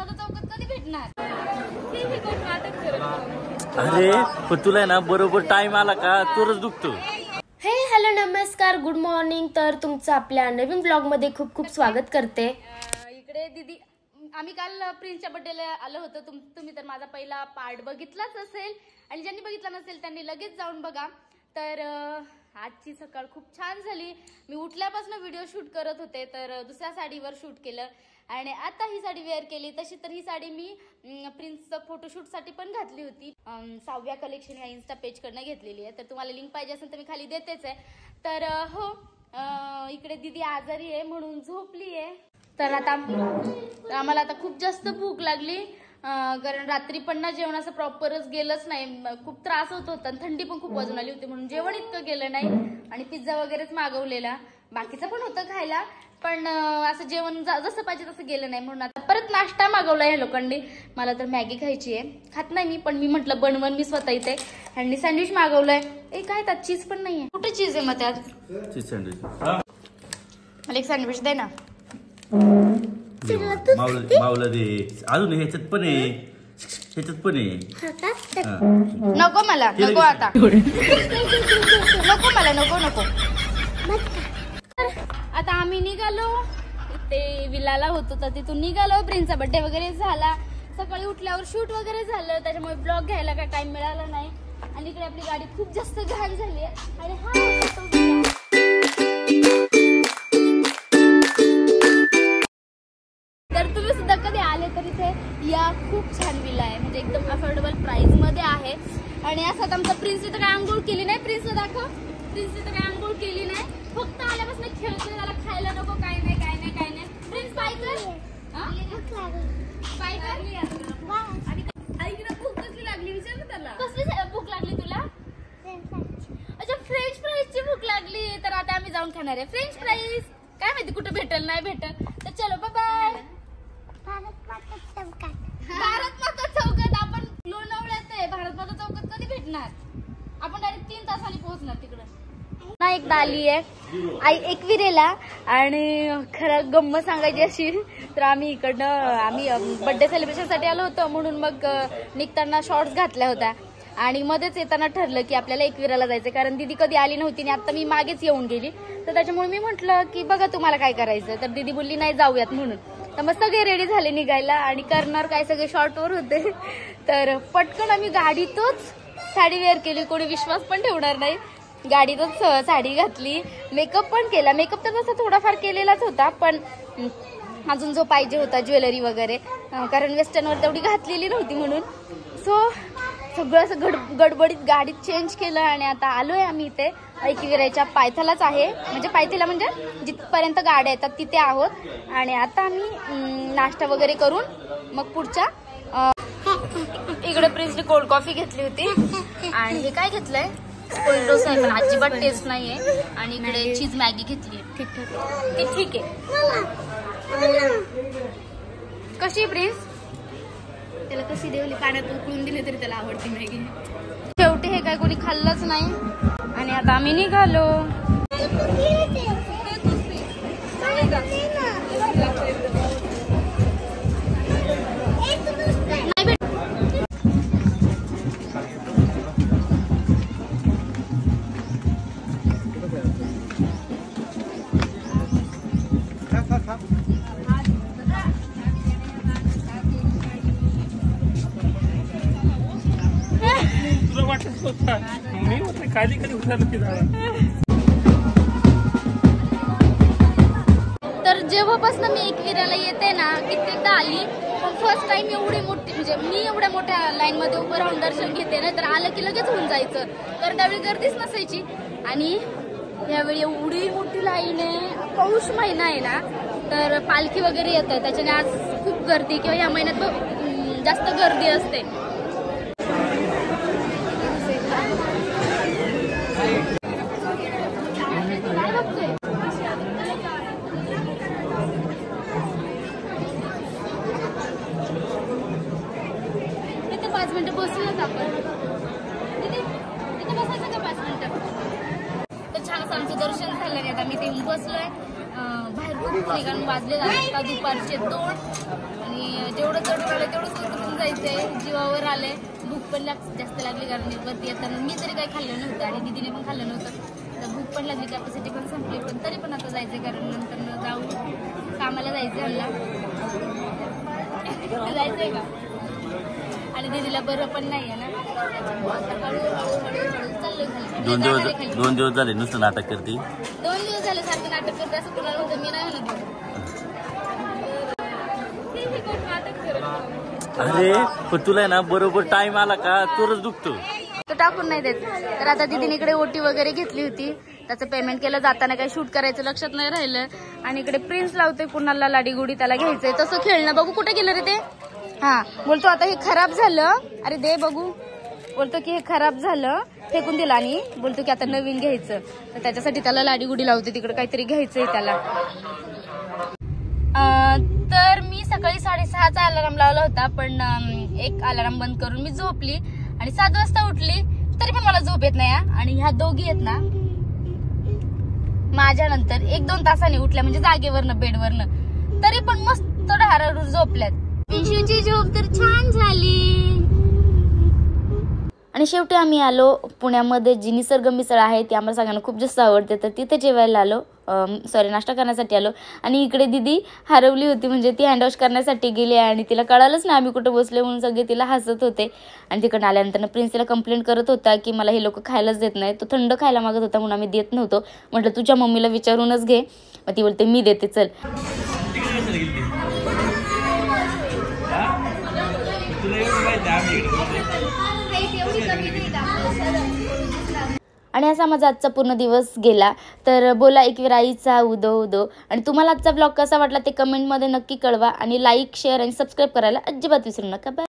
माता चौकात कधी भेटणार? हे कोण नाटक करत? अरे पण तुला ना बरोबर टाइम आला का तुरच दुखतो. हे हॅलो नमस्कार गुड मॉर्निंग. तर तुमचं आपल्या नवीन ब्लॉग मध्ये खूप खूप स्वागत करते. इकडे दीदी आम्ही काल प्रिन्सच्या बर्थडेला आलो होतो. तुम्ही तर माझा पहिला पार्ट बघितलाच असेल आणि ज्यांनी बघितला नसेल त्यांनी लगेच जाऊन बघा. तर आजची सकाळ खूप छान झाली. मी उठल्यापासून व्हिडिओ शूट करत होते तर दुसऱ्या साडीवर शूट केलं आणि आता ही साडी वेअर केली. तशी तर ही साडी मी प्रिन्सचं फोटोशूटसाठी पण घातली होती. 6व्या कलेक्शन या इन्स्टा पेजकडनं घेतलेली आहे. तर तुम्हाला लिंक पाहिजे असेल तर मी खाली देतेच आहे. तर हो इकडे दीदी आजारी आहे म्हणून झोपली आहे. तर आता आम्हाला आता खूप जास्त भूक लागली कारण रात्री पण ना जेवण असं प्रॉपरच गेलंच नाही. खूप त्रास होत होता आणि थंडी पण खूप वाजून आली होती म्हणून जेवण इतकं गेलं नाही आणि पिझ्झा वगैरेच मागवलेला. बाकीचं पण होतं खायला पण असं जेवण जसं पाहिजे तसं गेलं नाही म्हणून आता परत नाश्ता मागवला या लोकांनी. मला तर मॅगी खायची आहे. खात नाही मी पण मी म्हटलं बनवून मी स्वतः इथे आणि सँडविच मागवलंय. काय त्यात चीज पण नाहीये. कुठे चीज आहे मग त्यात? चीज सँडविच मला एक सँडविच दे ना. मावला दे. अजून ह्याच्यात पण आहे ह्याच्यात पण आहे. नको मला नको आता नको मला नको नको. आता आम्ही निघालो ते विलाला होतो तर तिथून निघालो. प्रिन्सचा बर्थडे वगैरे झाला. सकाळी उठल्यावर शूट वगैरे झालं त्याच्यामुळे ब्लॉग घ्यायला काय टाइम मिळाला नाही. आणि इकडे आपली गाडी खूप जास्त घाण झाली आहे आणि तर तुम्ही सुद्धा कधी आले तर इथे या खूप छान विला आहे म्हणजे एकदम अफोर्डेबल प्राइस मध्ये आहे. आणि असं आमचा प्रिन्स इथं काय आंघोळ केली नाही. प्रिन्सला दाखव. प्रिन्स इथं काय आंघोळ केली नाही. फक्त आल्यापासून खेळतोय. त्याला खायला नको काय नाही काय नाही काय नाही. प्रिन्स पाय कर पाय कर. भूक कसली लागली विचार ना त्याला. कसली भूक लागली तुला? अच्छा फ्रेंच फ्राईजची भूक लागली. तर आता आम्ही जाऊन खाणार आहे फ्रेंच फ्राईज. काय माहिती कुठे भेटेल नाही भेटेल. तर चलो बाय बाय. भारत माता चौकात आपण लोणावळ्यात आहे. भारत माता चौकात कधी भेटणार? आपण डायरेक्ट 3 तासांनी पोहोचणार तिकडे. ना एकदा आली आहे आई एकविरेला आणि खरं गंमत सांगायची अशी तर आम्ही बर्थडे सेलिब्रेशनसाठी आलो होतो म्हणून मग निघताना शॉर्ट्स घातल्या होत्या आणि मध्येच येताना ठरलं की आपल्याला एकविराला जायचं कारण दीदी कधी आली नव्हती आणि आता मी मागेच येऊन गेली. तर त्याच्यामुळे मी म्हटलं की बघा तुम्हाला काय करायचं. तर दीदी बोलली नाही जाऊयात म्हणून. तर मग सगळे रेडी झाले निघायला आणि करणार काय सगळे शॉर्टवर होते. तर पटकन आम्ही गाडीतच साडी वेअर केली. कोणी विश्वास पण ठेवणार नाही. गाडीतच साडी घातली. मेकअप पण केला. मेकअप तर तसा थोडाफार केलेलाच होता पण अजून जो पाहिजे होता ज्वेलरी वगैरे कारण वेस्टर्नवर तेवढी घातलेली नव्हती म्हणून. सो सगळं असं गडबडीत गाडीत चेंज केलं आणि आता आलोय आम्ही इथे एकविराच्या पायथ्यालाच आहे. म्हणजे पायथ्याला म्हणजे जिथपर्यंत गाड्या येतात तिथे आहोत. आणि आता आम्ही नाश्ता वगैरे करून मग पुढच्या इकडे प्रिन्सने कोल्ड कॉफी घेतली होती आणि हे काय घेतलंय कोल्ड डोसा आहे पण अजिबात टेस्ट नाहीये. आणि इकडे चीज मॅगी घेतली. ठीक आहे. कशी प्रिन्स? त्याला कशी देवली पाण्यात उकळून दिली तरी त्याला आवडती मॅगी. शेवटी हे काय कोणी खाल्लंच नाही आणि आता आम्ही निघालो. खाली कधी उतरलं की तर जेव्हापासून मी एकविराला येते ना कित्येकदा आली पण फर्स्ट टाइम एवढी मोठी म्हणजे मी एवढ्या मोठ्या लाईन मध्ये उभं राहून दर्शन घेते ना तर आलं की लगेच होऊन जायचं. तर त्यावेळी गर्दीच नसायची आणि यावेळी एवढी मोठी लाईन आहे. पौष महिना आहे ना तर पालखी वगैरे येत आहे त्याच्याने आज खूप गर्दी किंवा या महिन्यात जास्त गर्दी असते. इथे 5 मिनिटं बसूनच आपण इथे बसायचं का 5 मिनिटं. तर छान असं आमचं दर्शन झालं नाही. आता मी ते बसलोय बाहेर खूप कारण वाजले आता दुपारचे 2 आणि जेवढं चढून आलं तेवढंच उतरून जायचंय. जीवावर आलंय. भूक पण जास्त लागली कारण वरती येताना मी तरी काही खाल्लं नव्हतं आणि दीदीने पण खाल्लं नव्हतं. तर भूक पण लागली, कॅपॅसिटी पण संपली. पण तरी पण आता जायचंय कारण नंतर जाऊ कामाला जायचंय मला. जायचंय का? आणि दीदीला बरं पण नाहीये ना. हळूहळू चाललोय. 2 दिवस झाले नुसतं नाटक करते. 2 दिवस झाले सारखं नाटक करते असं कुणाला होतं. मी नाही म्हणत. अरे पण तुला ना बरोबर टाइम आला का चोरच दुखतो. तो टाकून नाही देत. तर आता दीदीने इकडे ओटी वगैरे घेतली होती. त्याचं पेमेंट केलं. जाताना काही शूट करायचं लक्षात नाही राहिलं. आणि इकडे प्रिन्स लावतोय कुणाला लाडीगुडी, त्याला घ्यायचंय. तसं खेळणं बघू कुठे गेलं रे ते. हा बोलतो आता हे खराब झालं. अरे दे बघू. बोलतो की हे खराब झालं, फेकून दिलं. आणि बोलतो की आता नवीन घ्यायचं. तर त्याच्यासाठी त्याला लाडीगुडी लावते. तिकडे काहीतरी घ्यायचंय त्याला. तर मी सकाळी 6:30चा अलार्म लावला होता. पण एक अलार्म बंद करून मी झोपली आणि 7 वाजता उठली. तरी पण मला झोप येत नाही. आणि ह्या दोघी आहेत ना माझ्या नंतर 1-2 तासांनी उठल्या, म्हणजे जागेवरनं बेडवरनं. तरी पण मस्त ढारारून झोपल्यात. पिंशूची झोप तर छान झाली. आणि शेवटी आम्ही आलो पुण्यामध्ये जी निसर्ग मिसळ आहे ती आम्हाला सगळ्यांना खूप जास्त आवडते. तर तिथे जेवायला आलो. नाश्ता करण्यासाठी आलो. आणि इकडे दीदी हरवली होती, म्हणजे ती हँडवॉश करण्यासाठी गेली आणि तिला कळालंच ना आम्ही कुठं बसले म्हणून. सगळे तिला हसत होते. आणि तिकडून आल्यानंतर प्रिन्स तिला कंप्लेंट करत होता की मला हे लोक खायलाच देत नाही. तो थंड खायला मागत होता म्हणून आम्ही देत नव्हतो. म्हटलं तुझ्या मम्मीला विचारूनच घे. मग ती बोलते मी देते चल. आणि असा माझा आजचा पूर्ण दिवस गेला. तर बोला एकवीर आईचा उदो उदो. आणि तुम्हाला आजचा ब्लॉग कसा वाटला ते कमेंटमध्ये नक्की कळवा. आणि लाईक शेअर आणि सबस्क्राईब करायला अजिबात विसरू नका. बाय.